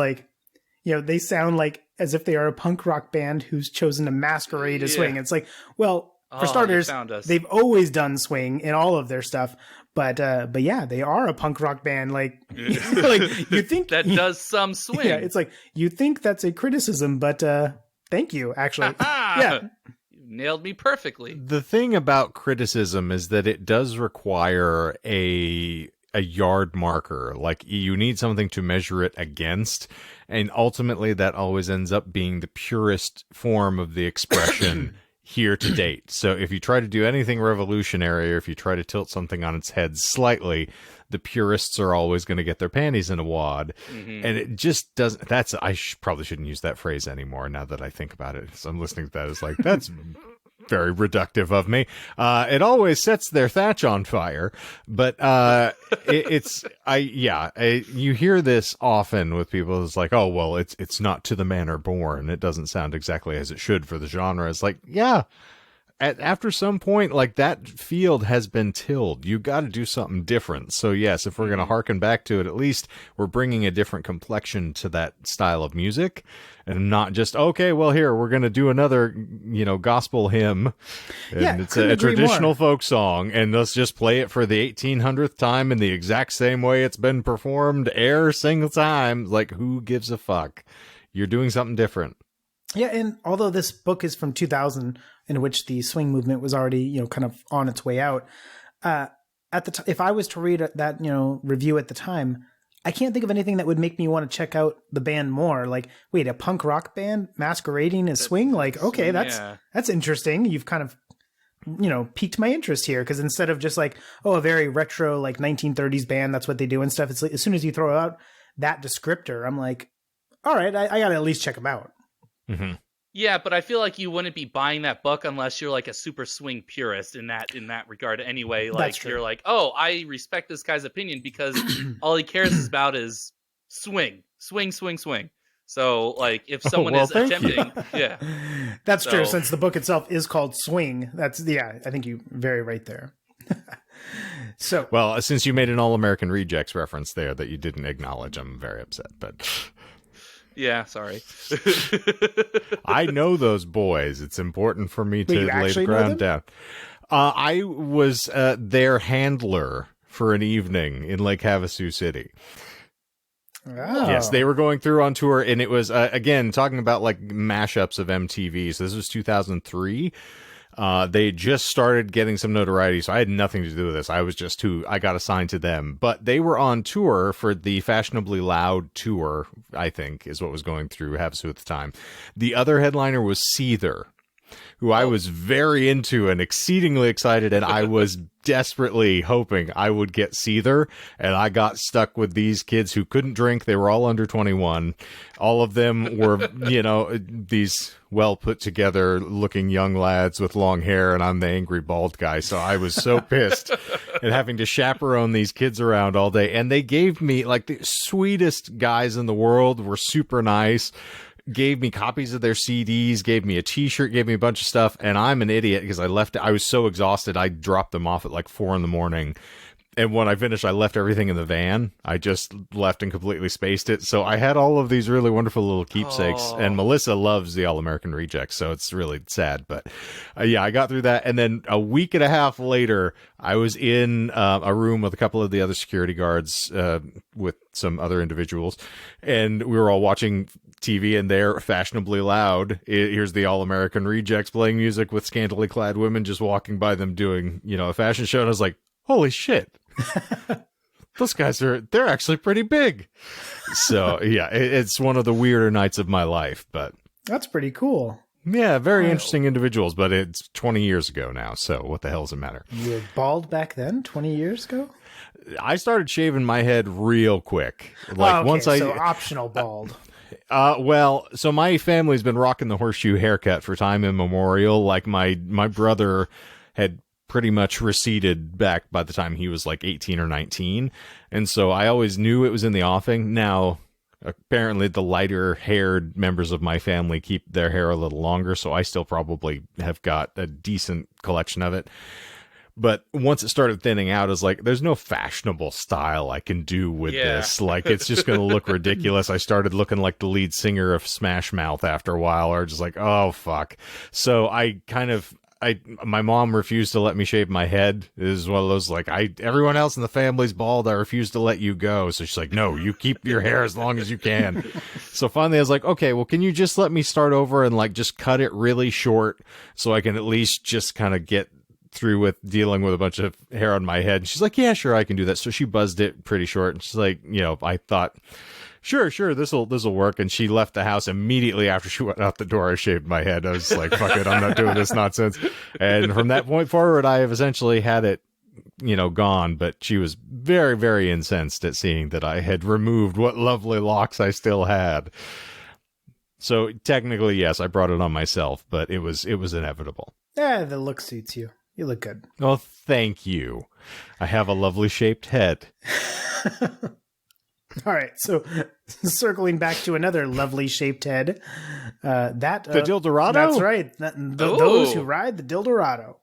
they sound like as if they are a punk rock band who's chosen to masquerade as swing. It's like, well, for starters, they've always done swing in all of their stuff, but yeah, they are a punk rock band. You think that does some swing. Yeah, it's like you think that's a criticism, but thank you, actually. Yeah. You nailed me perfectly. The thing about criticism is that it does require a yard marker. Like, you need something to measure it against, and ultimately that always ends up being the purest form of the expression here to date. So if you try to do anything revolutionary, or if you try to tilt something on its head slightly, the purists are always going to get their panties in a wad. Mm-hmm. And it just doesn't... probably shouldn't use that phrase anymore now that I think about it. So I'm listening to that. It's like, that's very reductive of me. It always sets their thatch on fire, but you hear this often with people. It's like, oh, well, it's not to the manner born. It doesn't sound exactly as it should for the genre. It's like, yeah, after some point, that field has been tilled. You got to do something different. So yes, if we're going to harken back to it, at least we're bringing a different complexion to that style of music, and not just, okay, well, here, we're going to do another, gospel hymn. And it's a traditional folk song, and let's just play it for the 1800th time in the exact same way it's been performed every single time. Like, who gives a fuck? You're doing something different. Yeah, and although this book is from 2000, in which the swing movement was already, kind of on its way out, at the if I was to read that, review at the time, I can't think of anything that would make me want to check out the band more. Like, wait, a punk rock band masquerading as swing? Like, okay, that's interesting. You've kind of, piqued my interest here, because instead of just a very retro 1930s band, that's what they do and stuff. It's like, as soon as you throw out that descriptor, I'm like, all right, I got to at least check them out. Mm-hmm. Yeah, but I feel like you wouldn't be buying that book unless you're a super swing purist in that regard anyway. You're like, oh, I respect this guy's opinion because all he cares about is swing. So if someone is attempting, yeah. That's true, since the book itself is called Swing. I think you're very right there. So, well, since you made an All-American Rejects reference there that you didn't acknowledge, I'm very upset, but... Yeah, sorry. I know those boys. It's important for me to lay the ground down. I was their handler for an evening in Lake Havasu City. Oh. Yes, they were going through on tour, and it was, again, talking about like mashups of MTV. So this was 2003. They just started getting some notoriety, so I had nothing to do with this. I was just I got assigned to them. But they were on tour for the Fashionably Loud tour, I think, is what was going through Havasu at the time. The other headliner was Seether, who I was very into and exceedingly excited, and I was desperately hoping I would get Seether, and I got stuck with these kids who couldn't drink. They were all under 21. All of them were, these well put together looking young lads with long hair, and I'm the angry bald guy. So I was so pissed at having to chaperone these kids around all day. And they gave me, like, the sweetest guys in the world, were super nice, gave me copies of their CDs, gave me a t-shirt, gave me a bunch of stuff. And I'm an idiot because I was so exhausted. I dropped them off at like 4 a.m. And when I finished, I left everything in the van. I just left and completely spaced it. So I had all of these really wonderful little keepsakes. Oh. And Melissa loves the All-American Rejects, so it's really sad. But yeah, I got through that. And then a week and a half later, I was in a room with a couple of the other security guards with some other individuals. And we were all watching TV, and they're Fashionably Loud. Here's the All-American Rejects playing music with scantily clad women just walking by them doing, a fashion show. And I was like, holy shit. Those guys they're actually pretty big. So yeah, it's one of the weirder nights of my life, but That's pretty cool. yeah, very interesting individuals, but it's 20 years ago now. So what the hell does it matter? You were bald back then, 20 years ago? I started shaving my head real quick. Like so optional bald. Well, so my family's been rocking the horseshoe haircut for time immemorial. Like my brother had pretty much receded back by the time he was like 18 or 19. And so I always knew it was in the offing. Now, apparently the lighter haired members of my family keep their hair a little longer. So I still probably have got a decent collection of it. But once it started thinning out, I was like, there's no fashionable style I can do with this. Like, it's just going to look ridiculous. I started looking like the lead singer of Smash Mouth after a while, or just like, oh, fuck. So my mom refused to let me shave my head. It was one of those, like, everyone else in the family's bald. I refuse to let you go. So she's like, no, you keep your hair as long as you can. So finally I was like, okay, well, can you just let me start over and like just cut it really short so I can at least just kind of get through with dealing with a bunch of hair on my head? And she's like, yeah, sure, I can do that. So she buzzed it pretty short. And she's like, I thought, sure, this'll work. And she left the house immediately after she went out the door. I shaved my head. I was like, fuck it, I'm not doing this nonsense. And from that point forward, I have essentially had it, gone. But she was very, very incensed at seeing that I had removed what lovely locks I still had. So technically, yes, I brought it on myself, but it was inevitable. Yeah, the look suits you. You look good. Oh, thank you. I have a lovely shaped head. All right, so circling back to another lovely shaped head, the Dildorado? That's right. Those who ride the Dildorado.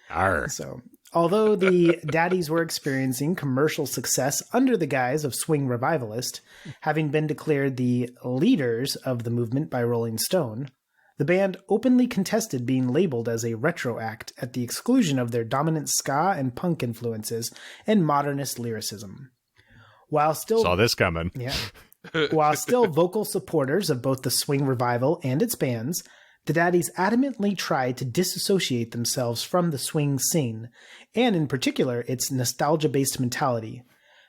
Arr. So, although the Daddies were experiencing commercial success under the guise of swing revivalist, having been declared the leaders of the movement by Rolling Stone, the band openly contested being labeled as a retro act at the exclusion of their dominant ska and punk influences and modernist lyricism. While still saw this coming. Yeah. While still vocal supporters of both the swing revival and its bands, the Daddies adamantly tried to disassociate themselves from the swing scene, and in particular its nostalgia-based mentality.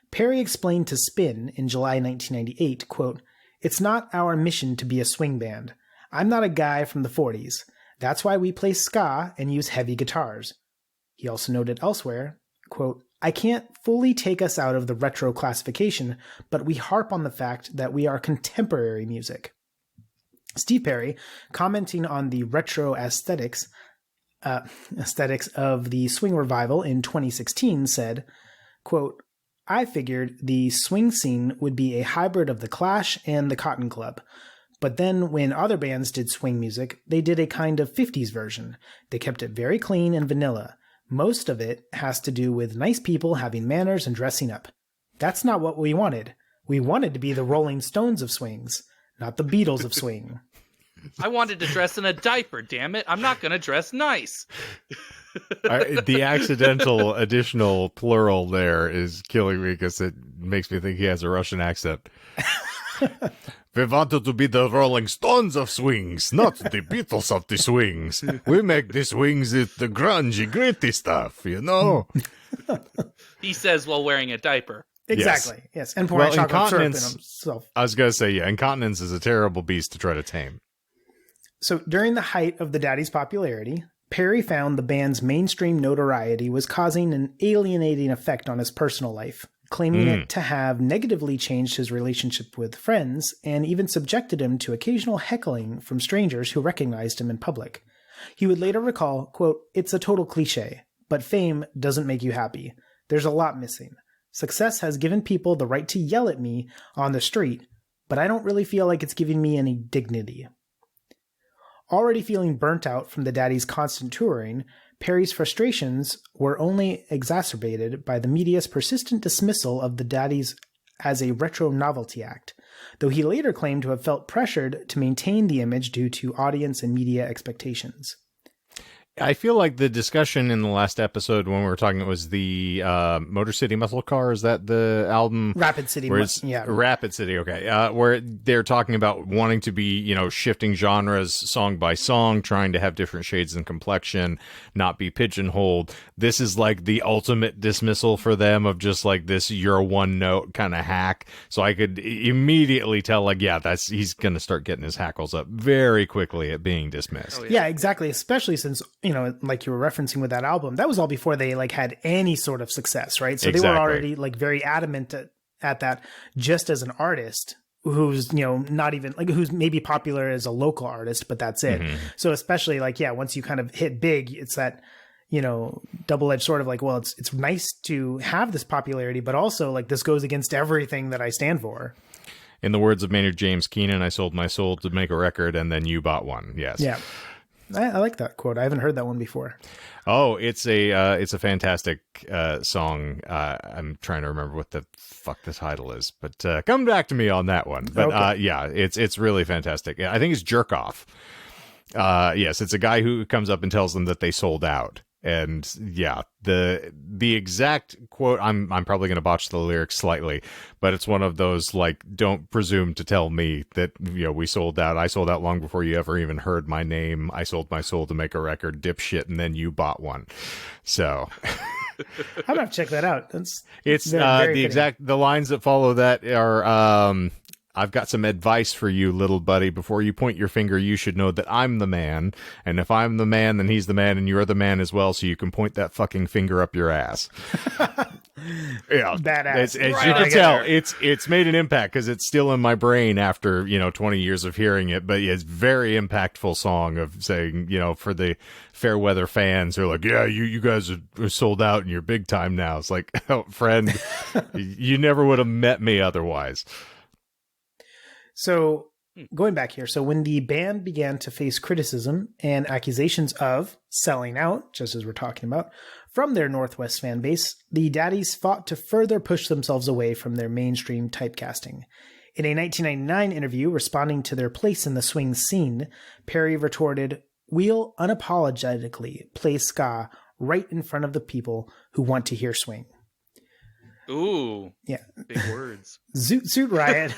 Perry explained to Spin in July 1998, quote, "It's not our mission to be a swing band. I'm not a guy from the 40s. That's why we play ska and use heavy guitars." He also noted elsewhere, quote, "I can't fully take us out of the retro classification, but we harp on the fact that we are contemporary music." Steve Perry, commenting on the retro aesthetics of the swing revival in 2016, said, quote, "I figured the swing scene would be a hybrid of the Clash and the Cotton Club. But then when other bands did swing music, they did a kind of 50s version. They kept it very clean and vanilla. Most of it has to do with nice people having manners and dressing up. That's not what we wanted. We wanted to be the Rolling Stones of swings, not the Beatles of swing." I wanted to dress in a diaper, damn it. I'm not going to dress nice. The accidental additional plural there is killing me because it makes me think he has a Russian accent. We wanted to be the Rolling Stones of swings, not the Beatles of the swings. We make the swings the grungy, gritty stuff, you know? He says while wearing a diaper. Exactly. Yes. And pouring chocolate syrup in himself. I was going to say, yeah, incontinence is a terrible beast to try to tame. So during the height of the Daddies' popularity, Perry found the band's mainstream notoriety was causing an alienating effect on his personal life, claiming it to have negatively changed his relationship with friends and even subjected him to occasional heckling from strangers who recognized him in public. He would later recall, quote, "It's a total cliche, but fame doesn't make you happy. There's a lot missing. Success has given people the right to yell at me on the street, but I don't really feel like it's giving me any dignity." Already feeling burnt out from the Daddies' constant touring, Perry's frustrations were only exacerbated by the media's persistent dismissal of the Daddies as a retro novelty act, though he later claimed to have felt pressured to maintain the image due to audience and media expectations. I feel like the discussion in the last episode when we were talking, it was the Motor City Muscle Car. Is that the album? Rapid City. Yeah. Rapid City. Okay. Where they're talking about wanting to be, shifting genres song by song, trying to have different shades in complexion, not be pigeonholed. This is like the ultimate dismissal for them of just like this, you're a one note kind of hack. So I could immediately tell like, yeah, he's going to start getting his hackles up very quickly at being dismissed. Oh, yeah, exactly. Especially since, like you were referencing with that album, that was all before they like had any sort of success, right? So Exactly. They were already like very adamant at that, just as an artist who's, not even like who's maybe popular as a local artist, but that's it. So especially like, yeah, once you kind of hit big, it's that, double-edged sort of like, well, it's nice to have this popularity, but also like this goes against everything that I stand for. In the words of Maynard James Keenan, I sold my soul to make a record and then you bought one. Yes. Yeah. I like that quote. I haven't heard that one before. Oh, it's a fantastic song. I'm trying to remember what the fuck the title is, but come back to me on that one. But okay. Yeah, it's really fantastic. I think it's Jerk Off. Yes, it's a guy who comes up and tells them that they sold out. And yeah, the exact quote, I'm probably going to botch the lyrics slightly, but it's one of those like, don't presume to tell me that, we sold out. I sold out long before you ever even heard my name. I sold my soul to make a record, dipshit, and then you bought one. So I'm going to check that out. It's very the lines that follow that are, I've got some advice for you, little buddy. Before you point your finger, you should know that I'm the man. And if I'm the man, then he's the man, and you're the man as well, so you can point that fucking finger up your ass. Yeah. Badass. As you can tell, it's made an impact because it's still in my brain after, 20 years of hearing it. But it's a very impactful song of saying, for the fair weather fans who are like, yeah, you guys are sold out and you're big time now. It's like, oh, friend, you never would have met me otherwise. So going back here, so when the band began to face criticism and accusations of selling out, just as we're talking about, from their Northwest fan base, the Daddies fought to further push themselves away from their mainstream typecasting. In a 1999 interview responding to their place in the swing scene, Perry retorted, "We'll unapologetically play ska right in front of the people who want to hear swing." Ooh. Yeah. Big words. Zoot Suit Riot.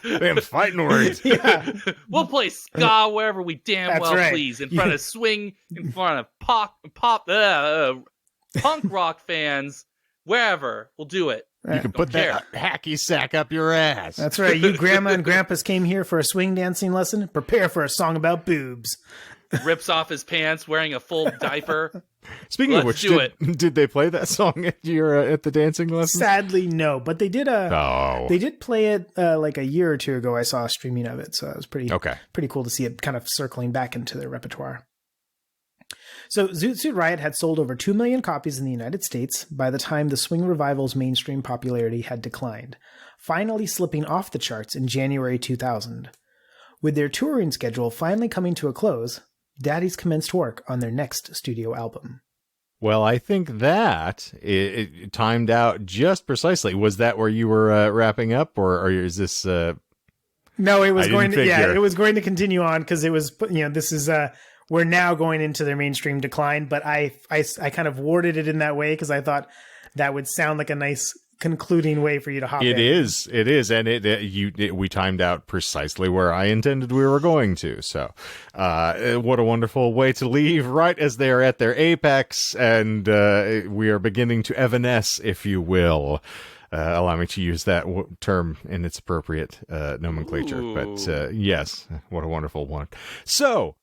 Damn fighting words. Yeah. We'll play ska wherever we That's well right. please. In front of swing, in front of punk rock fans, wherever. We'll do it. You can put that hacky sack up your ass. That's right. You grandma and grandpas came here for a swing dancing lesson. Prepare for a song about boobs. Rips off his pants wearing a full diaper. Speaking of which, did they play that song at the dancing lesson? Sadly, no. But they did they did play it like a year or two ago. I saw a streaming of it, so it was pretty cool to see it kind of circling back into their repertoire. So Zoot Suit Riot had sold over 2 million copies in the United States by the time the swing revival's mainstream popularity had declined, finally slipping off the charts in January 2000. With their touring schedule finally coming to a close, Daddies commenced work on their next studio album. Well, I think that it timed out just precisely. Was that where you were wrapping up, or is this... No, it was I going didn't to. Yeah, figure. it was going to continue on because it was. This is. We're now going into their mainstream decline, but I kind of worded it in that way because I thought that would sound like a nice concluding way for you to hop in. It is, and we timed out precisely where I intended we were going to. So, what a wonderful way to leave right as they are at their apex, and we are beginning to evanesce, if you will. Allow me to use that term in its appropriate nomenclature. Ooh. But yes, what a wonderful one. So.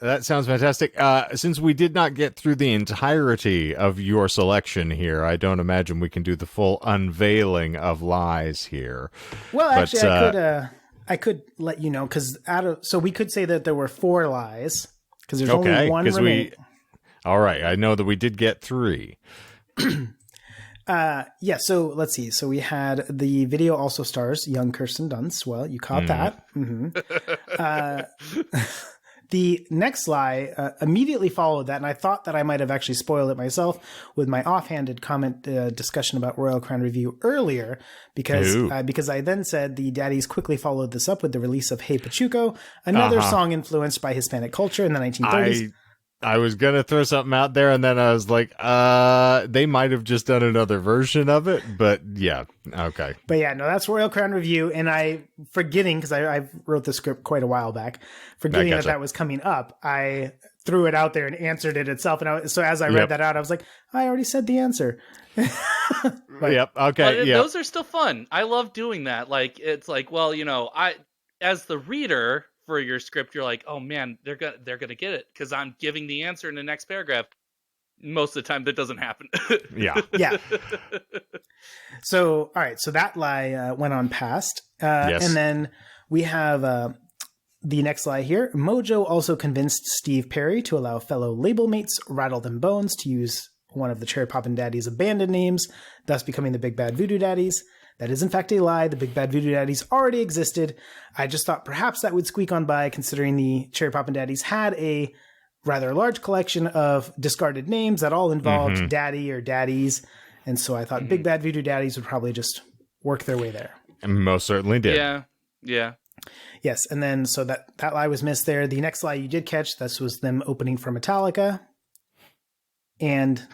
That sounds fantastic. Since we did not get through the entirety of your selection here, I don't imagine we can do the full unveiling of lies here. Well, actually, I could let you know because so we could say that there were 4 lies because there's only one remaining. All right, I know that we did get 3. Yeah, so let's see. So we had the video also stars young Kirsten Dunst. Well, you caught that. Mm-hmm. The next lie immediately followed that, and I thought that I might have actually spoiled it myself with my offhanded comment discussion about Royal Crown Review earlier, because I then said the Daddies quickly followed this up with the release of Hey Pachuco, another song influenced by Hispanic culture in the 1930s. I was going to throw something out there, and then I was like, they might have just done another version of it, but yeah, okay. But yeah, no, that's Royal Crown Review, and forgetting, because I wrote the script quite a while back, forgetting that was coming up, I threw it out there and answered it itself, and so as I read that out, I was like, I already said the answer. Yep, okay, but those are still fun. I love doing that. Like, it's like, well, as the reader for your script, you're like, oh man, they're gonna get it because I'm giving the answer in the next paragraph. Most of the time that doesn't happen. Yeah. So all right, so that lie went on past, yes. And then we have the next lie here. Mojo also convinced Steve Perry to allow fellow label mates Rattle Them Bones to use one of the Cherry Poppin Daddies' abandoned names, thus becoming the Big Bad Voodoo Daddies. That is in fact a lie. The Big Bad Voodoo Daddies already existed. I just thought perhaps that would squeak on by, considering the Cherry Poppin Daddies had a rather large collection of discarded names that all involved daddy or daddies. And so I thought Big Bad Voodoo Daddies would probably just work their way there. And most certainly did. Yeah. Yes, and then so that lie was missed there. The next lie you did catch, this was them opening for Metallica. And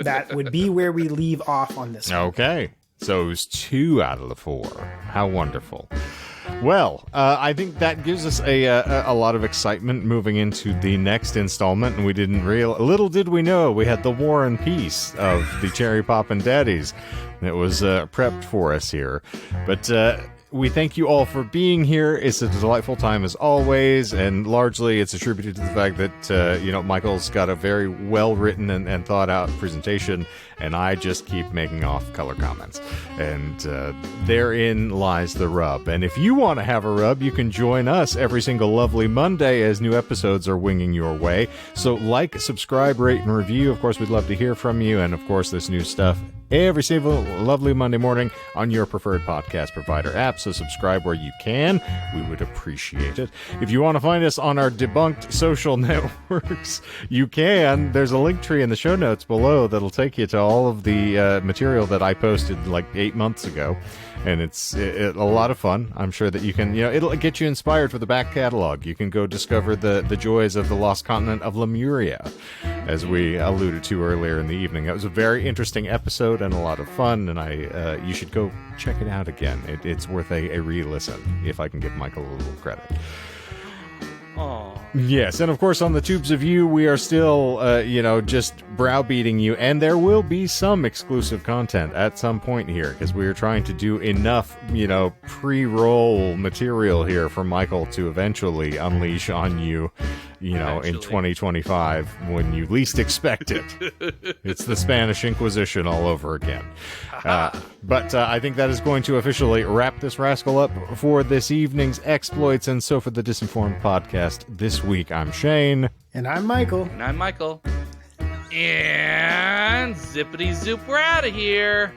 that would be where we leave off on this one. Okay. So it was 2 out of the 4. How wonderful. Well, I think that gives us a lot of excitement moving into the next installment, and little did we know we had the War and Peace of the Cherry Poppin Daddies that was prepped for us here. But we thank you all for being here. It's a delightful time as always, and largely it's attributed to the fact that Michael's got a very well written and thought out presentation, and I just keep making off color comments. And therein lies the rub. And if you want to have a rub, you can join us every single lovely Monday as new episodes are winging your way. So like, subscribe, rate, and review. Of course, we'd love to hear from you. And of course, this new stuff every single lovely Monday morning on your preferred podcast provider app. So subscribe where you can. We would appreciate it. If you want to find us on our debunked social networks, you can. There's a link tree in the show notes below that'll take you to all of the material that I posted like 8 months ago. And it's a lot of fun. I'm sure that you can, it'll get you inspired for the back catalog. You can go discover the joys of the lost continent of Lemuria, as we alluded to earlier in the evening. That was a very interesting episode and a lot of fun, and you should go check it out again. It's worth a re-listen, if I can give Michael a little credit. Aww. Yes, and of course on the Tubes of You, we are still, just browbeating you, and there will be some exclusive content at some point here, because we are trying to do enough, pre-roll material here for Michael to eventually unleash on you, in 2025 when you least expect it. It's the Spanish Inquisition all over again. But I think that is going to officially wrap this rascal up for this evening's exploits. And so for the Disinformed podcast this week, I'm Shane. And I'm Michael. And I'm Michael. And zippity zoop, we're out of here.